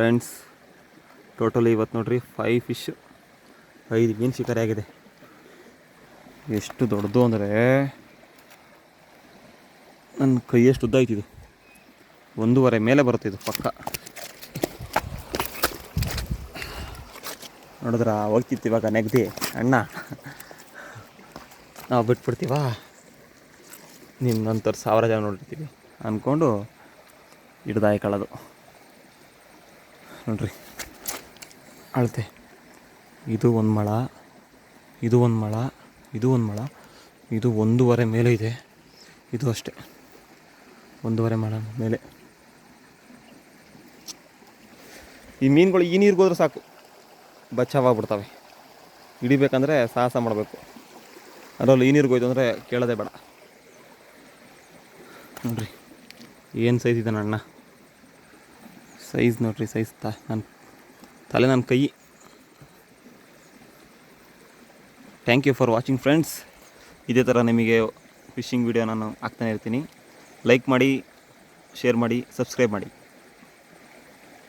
Friends, totally ಇವತ್ತು ನೋಡ್ರಿ 5 fish, 5 ಮೀನು ಶಿಕಾರಿ ಆಗಿದೆ. ಎಷ್ಟು ದೊಡ್ಡದು ಅಂದರೆ ನನ್ನ ಕೈಯಷ್ಟು ಉದ್ದ ಐತಿದು. 1.5 ಮೇಲೆ ಬರುತ್ತೆ ಇದು ಪಕ್ಕ. ನೋಡಿದ್ರ ಹೋಗ್ತಿತ್ತು ಇವಾಗ ನೆಗದಿ ಅಣ್ಣ, ನಾವು ಬಿಟ್ಬಿಡ್ತೀವ ನಿನ್ನಂತರ 1000 ಜನ ನೋಡಿರ್ತೀವಿ ಅಂದ್ಕೊಂಡು ಹಿಡ್ದಾಯ್ಕೊಳ್ಳೋದು. ನೋಡ್ರಿ ಅಳತೆ, ಇದು 1 ಮೊಳ, ಇದು 1 ಮೊಳ, ಇದು 1 ಮೊಳ, ಇದು 1.5 ಮೇಲೆ ಇದೆ. ಇದು ಅಷ್ಟೇ 1.5 ಮೊಳ ಮೇಲೆ. ಈ ಮೀನುಗಳು ಈ ನೀರಿಗೆ ಹೋದ್ರೆ ಸಾಕು ಬಚಾವಾಗ್ಬಿಡ್ತವೆ. ಹಿಡಿಬೇಕಂದ್ರೆ ಸಾಹಸ ಮಾಡಬೇಕು. ಅದರಲ್ಲೂ ಈ ನೀರಿಗೆ ಹೋಯ್ತು ಅಂದರೆ ಕೇಳೋದೇ ಬೇಡ. ನೋಡ್ರಿ ಏನು ಸೈಜ್ ಇದೆ ಅಣ್ಣ, ಸೈಜ್ ನೋಡ್ರಿ, ಸೈಜ್ ನನ್ನ ತಲೆ, ನನ್ನ ಕೈ. Thank you for watching friends. ಇದೇ ಥರ ನಿಮಗೆ ಫಿಶಿಂಗ್ ವಿಡಿಯೋ ನಾನು ಹಾಕ್ತಾನೆ ಇರ್ತೀನಿ. ಲೈಕ್ ಮಾಡಿ, ಶೇರ್ ಮಾಡಿ, ಸಬ್ಸ್ಕ್ರೈಬ್ ಮಾಡಿ.